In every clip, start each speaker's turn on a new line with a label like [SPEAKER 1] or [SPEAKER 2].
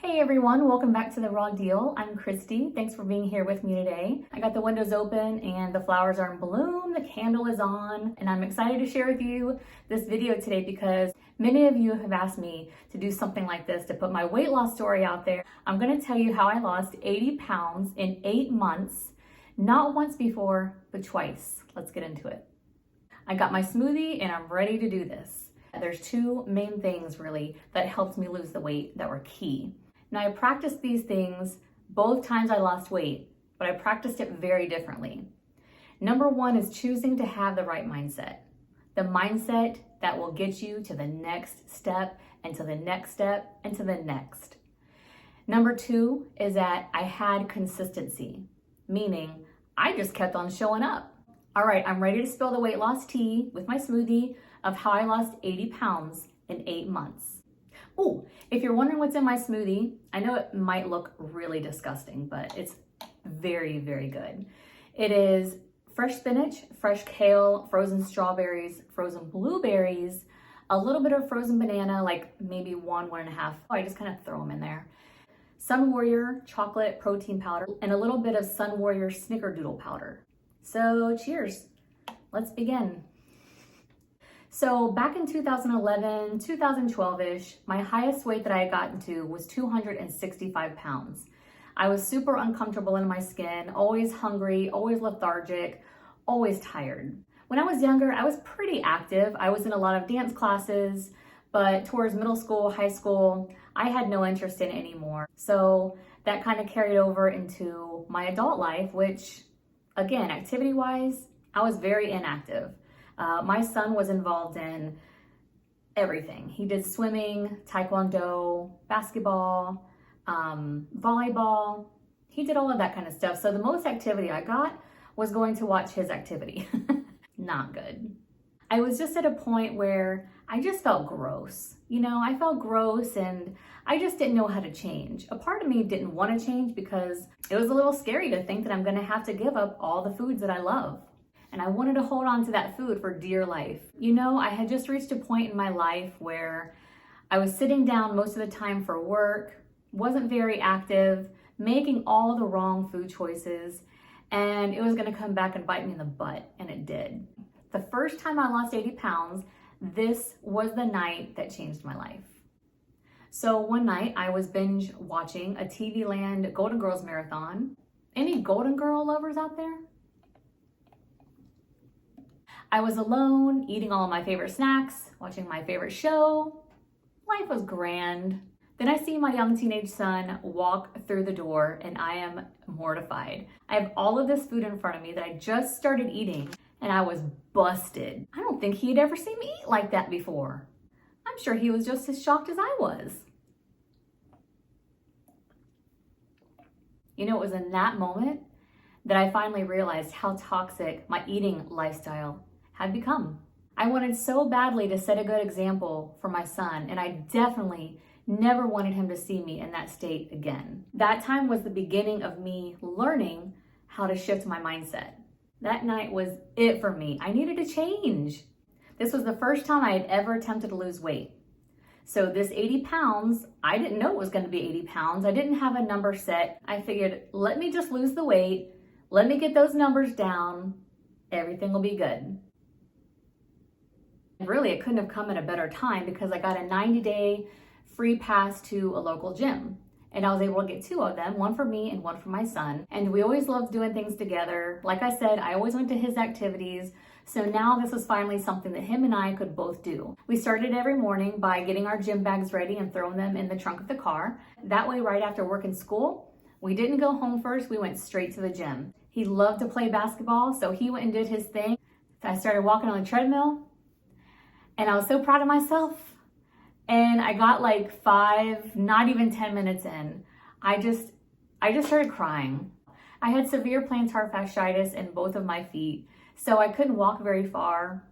[SPEAKER 1] Hey everyone, welcome back to The Raw Deal. I'm Christy. Thanks for being here with me today. I got the windows open and the flowers are in bloom, the candle is on, and I'm excited to share with you this video today because many of you have asked me to do something like this, to put my weight loss story out there. I'm gonna tell you how I lost 80 pounds in 8 months, not once before, but twice. Let's get into it. I got my smoothie and I'm ready to do this. There's two main things really that helped me lose the weight that were key. Now I practiced these things both times I lost weight, but I practiced it very differently. Number one is choosing to have the right mindset. The mindset that will get you to the next step and to the next step and to the next. Number two is that I had consistency, meaning I just kept on showing up. All right, I'm ready to spill the weight loss tea with my smoothie of how I lost 80 pounds in 8 months. Oh, if you're wondering what's in my smoothie, I know it might look really disgusting, but it's very, very good. It is fresh spinach, fresh kale, frozen strawberries, frozen blueberries, a little bit of frozen banana, like maybe one and a half. I just kind of throw them in there. Sun Warrior chocolate protein powder, and a little bit of Sun Warrior Snickerdoodle powder. So cheers, let's begin. So back in 2011, 2012-ish, my highest weight that I had gotten to was 265 pounds. I was super uncomfortable in my skin, always hungry, always lethargic, always tired. When I was younger, I was pretty active. I was in a lot of dance classes, but towards middle school, high school, I had no interest in it anymore. So that kind of carried over into my adult life, which again, activity-wise, I was very inactive. My son was involved in everything. He did swimming, taekwondo, basketball, volleyball. He did all of that kind of stuff. So the most activity I got was going to watch his activity. Not good. I was just at a point where I just felt gross. You know, I felt gross and I just didn't know how to change. A part of me didn't want to change because it was a little scary to think that I'm going to have to give up all the foods that I love. And I wanted to hold on to that food for dear life. You know, I had just reached a point in my life where I was sitting down most of the time for work, wasn't very active, making all the wrong food choices, and it was gonna come back and bite me in the butt, and it did. The first time I lost 80 pounds, this was the night that changed my life. So one night I was binge watching a TV Land Golden Girls marathon. Any Golden Girl lovers out there? I was alone, eating all of my favorite snacks, watching my favorite show. Life was grand. Then I see my young teenage son walk through the door and I am mortified. I have all of this food in front of me that I just started eating and I was busted. I don't think he'd ever seen me eat like that before. I'm sure he was just as shocked as I was. You know, it was in that moment that I finally realized how toxic my eating lifestyle had become. I wanted so badly to set a good example for my son, and I definitely never wanted him to see me in that state again. That time was the beginning of me learning how to shift my mindset. That night was it for me. I needed to change. This was the first time I had ever attempted to lose weight. So this 80 pounds, I didn't know it was going to be 80 pounds. I didn't have a number set. I figured, let me just lose the weight. Let me get those numbers down. Everything will be good. Really, it couldn't have come at a better time because I got a 90-day free pass to a local gym. And I was able to get 2 of them, one for me and one for my son. And we always loved doing things together. Like I said, I always went to his activities. So now this was finally something that him and I could both do. We started every morning by getting our gym bags ready and throwing them in the trunk of the car. That way, right after work and school, we didn't go home first, we went straight to the gym. He loved to play basketball, so he went and did his thing. I started walking on the treadmill. And I was so proud of myself. And I got like 5, not even 10 minutes in. I just started crying. I had severe plantar fasciitis in both of my feet, so I couldn't walk very far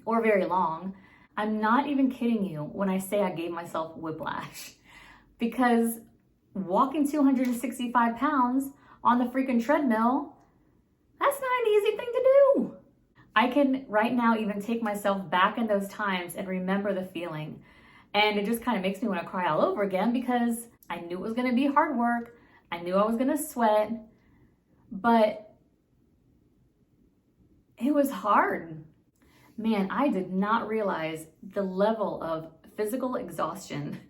[SPEAKER 1] or very long. I'm not even kidding you when I say I gave myself whiplash, because walking 265 pounds on the freaking treadmill, that's not an easy thing to do. I can right now even take myself back in those times and remember the feeling. And it just kind of makes me want to cry all over again because I knew it was going to be hard work. I knew I was going to sweat, but it was hard. Man, I did not realize the level of physical exhaustion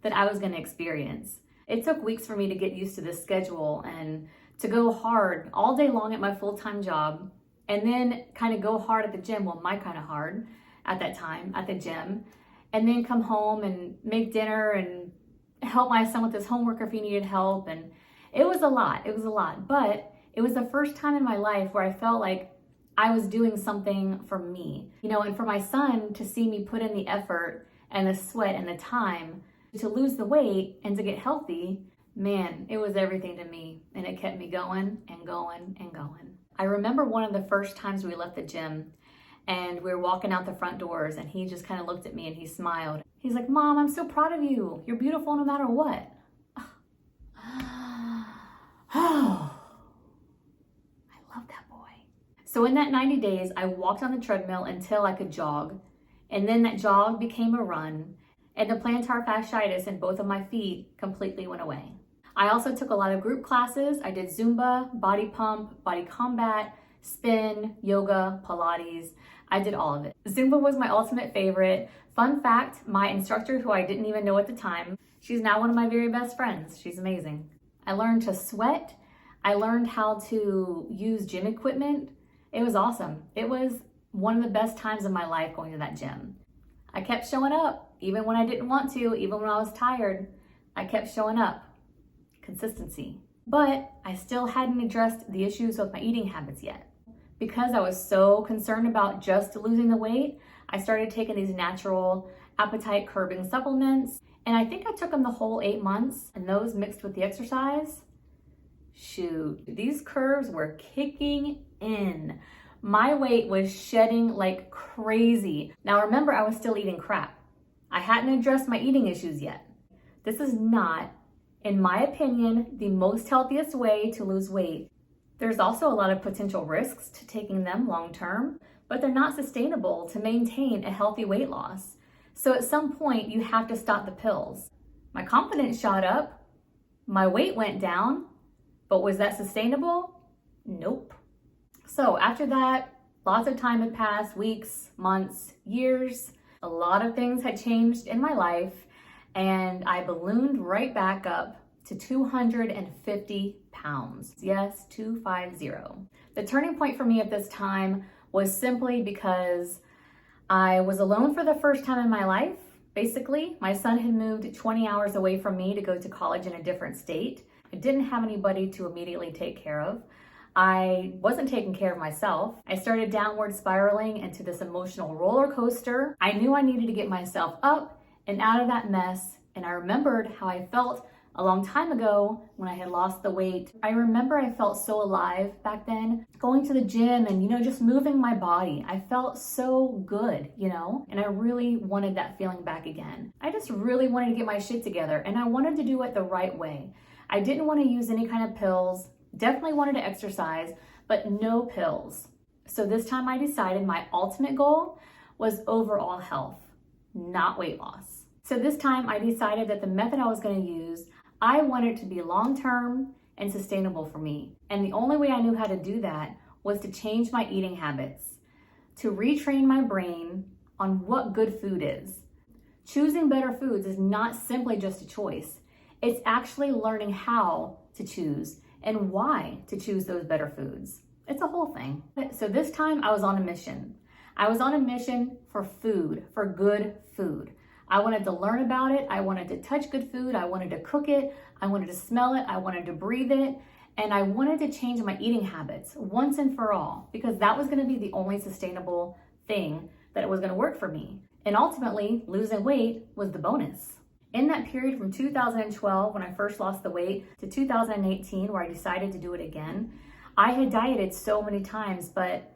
[SPEAKER 1] that I was going to experience. It took weeks for me to get used to this schedule and to go hard all day long at my full-time job, and then kind of go hard at the gym, well, my kind of hard at that time at the gym, and then come home and make dinner and help my son with his homework if he needed help. And it was a lot, but it was the first time in my life where I felt like I was doing something for me, and for my son to see me put in the effort and the sweat and the time to lose the weight and to get healthy. Man, it was everything to me, and it kept me going and going and going. I remember one of the first times we left the gym and we were walking out the front doors, and he just kind of looked at me and he smiled. He's like, "Mom, I'm so proud of you. You're beautiful no matter what." Oh, I love that boy. So in that 90 days, I walked on the treadmill until I could jog, and then that jog became a run, and the plantar fasciitis in both of my feet completely went away. I also took a lot of group classes. I did Zumba, body pump, body combat, spin, yoga, Pilates. I did all of it. Zumba was my ultimate favorite. Fun fact, my instructor, who I didn't even know at the time, she's now one of my very best friends. She's amazing. I learned to sweat. I learned how to use gym equipment. It was awesome. It was one of the best times of my life going to that gym. I kept showing up, even when I didn't want to, even when I was tired. I kept showing up. Consistency. But I still hadn't addressed the issues with my eating habits yet. Because I was so concerned about just losing the weight, I started taking these natural appetite curbing supplements. And I think I took them the whole 8 months, and those mixed with the exercise, shoot, these curves were kicking in. My weight was shedding like crazy. Now remember, I was still eating crap. I hadn't addressed my eating issues yet. This is not, in my opinion, the most healthiest way to lose weight. There's also a lot of potential risks to taking them long term, but they're not sustainable to maintain a healthy weight loss. So at some point, you have to stop the pills. My confidence shot up, my weight went down, but was that sustainable? Nope. So after that, lots of time had passed, weeks, months, years. A lot of things had changed in my life, and I ballooned right back up to 250 pounds. Yes, 250. The turning point for me at this time was simply because I was alone for the first time in my life. Basically, my son had moved 20 hours away from me to go to college in a different state. I didn't have anybody to immediately take care of. I wasn't taking care of myself. I started downward spiraling into this emotional roller coaster. I knew I needed to get myself up and out of that mess, and I remembered how I felt a long time ago when I had lost the weight. I remember I felt so alive back then, going to the gym and, just moving my body. I felt so good, and I really wanted that feeling back again. I just really wanted to get my shit together, and I wanted to do it the right way. I didn't want to use any kind of pills, definitely wanted to exercise, but no pills. So this time I decided my ultimate goal was overall health, not weight loss. So this time I decided that the method I was going to use, I wanted to be long-term and sustainable for me. And the only way I knew how to do that was to change my eating habits, to retrain my brain on what good food is. Choosing better foods is not simply just a choice. It's actually learning how to choose and why to choose those better foods. It's a whole thing. So this time I was on a mission. I was on a mission for food, for good food. I wanted to learn about it. I wanted to touch good food. I wanted to cook it. I wanted to smell it. I wanted to breathe it. And I wanted to change my eating habits once and for all, because that was going to be the only sustainable thing that it was going to work for me. And ultimately, losing weight was the bonus. In that period from 2012, when I first lost the weight, to 2018, where I decided to do it again, I had dieted so many times, but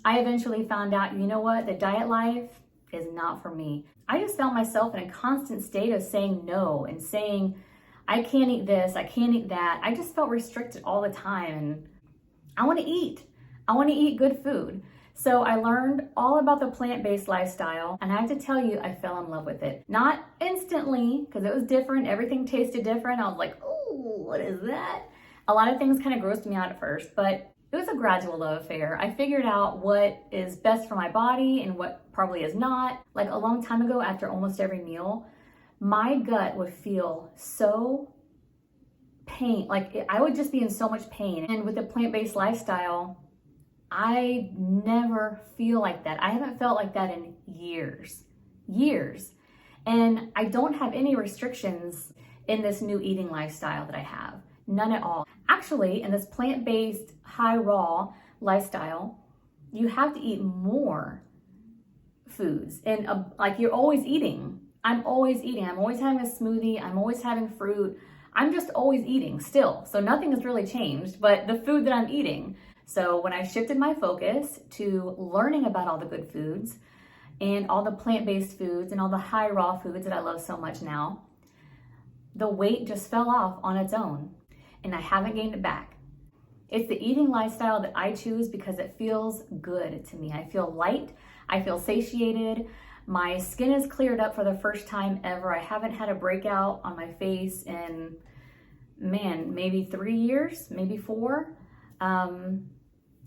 [SPEAKER 1] I eventually found out, the diet life is not for me. I just found myself in a constant state of saying no and saying, I can't eat this, I can't eat that. I just felt restricted all the time, and I want to eat. I want to eat good food. So I learned all about the plant-based lifestyle, and I have to tell you, I fell in love with it. Not instantly, because it was different. Everything tasted different. I was like, oh, what is that? A lot of things kind of grossed me out at first, but it was a gradual love affair. I figured out what is best for my body and what probably is not. Like a long time ago, after almost every meal, my gut would feel so pain. Like I would just be in so much pain. And with the plant-based lifestyle, I never feel like that. I haven't felt like that in years. And I don't have any restrictions in this new eating lifestyle that I have. None at all. Actually, in this plant-based, high raw lifestyle, you have to eat more foods. And like you're always eating. I'm always eating. I'm always having a smoothie. I'm always having fruit. I'm just always eating still. So nothing has really changed, but the food that I'm eating. So when I shifted my focus to learning about all the good foods and all the plant-based foods and all the high raw foods that I love so much now, the weight just fell off on its own. And I haven't gained it back. It's the eating lifestyle that I choose because it feels good to me. I feel light, I feel satiated, my skin is cleared up for the first time ever. I haven't had a breakout on my face in, man, maybe 3 years, maybe 4.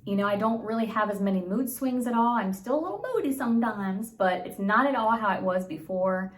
[SPEAKER 1] You know, I don't really have as many mood swings at all. I'm still a little moody sometimes, but it's not at all how it was before.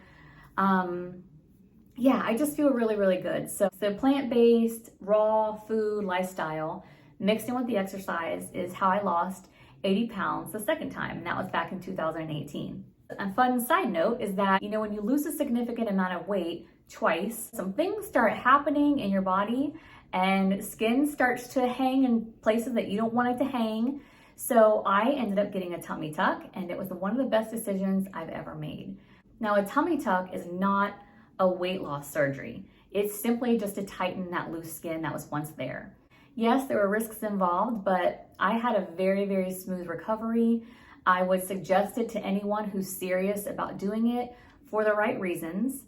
[SPEAKER 1] Yeah, I just feel really, really good. So the plant-based, raw food lifestyle mixed in with the exercise is how I lost 80 pounds the second time, and that was back in 2018. A fun side note is that, you know, when you lose a significant amount of weight twice, some things start happening in your body and skin starts to hang in places that you don't want it to hang. So I ended up getting a tummy tuck, and it was one of the best decisions I've ever made. Now, a tummy tuck is not a weight loss surgery. It's simply just to tighten that loose skin that was once there. Yes, there were risks involved, but I had a very, very smooth recovery. I would suggest it to anyone who's serious about doing it for the right reasons.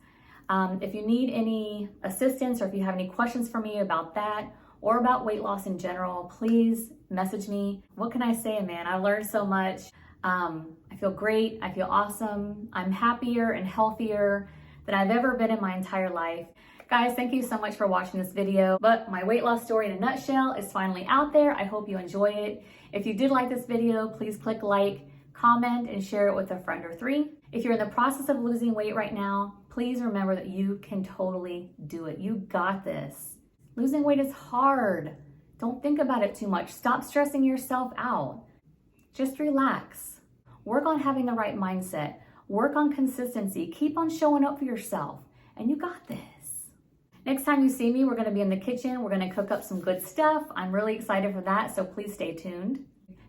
[SPEAKER 1] If you need any assistance or if you have any questions for me about that or about weight loss in general, please message me. What can I say, man? I learned so much. I feel great. I feel awesome. I'm happier and healthier than I've ever been in my entire life. Guys, thank you so much for watching this video. But my weight loss story in a nutshell is finally out there. I hope you enjoy it. If you did like this video, please click like, comment, and share it with a friend or 3. If you're in the process of losing weight right now, please remember that you can totally do it. You got this. Losing weight is hard. Don't think about it too much. Stop stressing yourself out. Just relax. Work on having the right mindset. Work on consistency. Keep on showing up for yourself. And you got this. Next time you see me, we're going to be in the kitchen. We're going to cook up some good stuff. I'm really excited for that, so please stay tuned.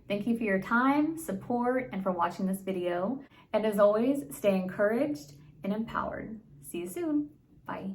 [SPEAKER 1] Thank you for your time, support, and for watching this video. And as always, stay encouraged and empowered. See you soon. Bye.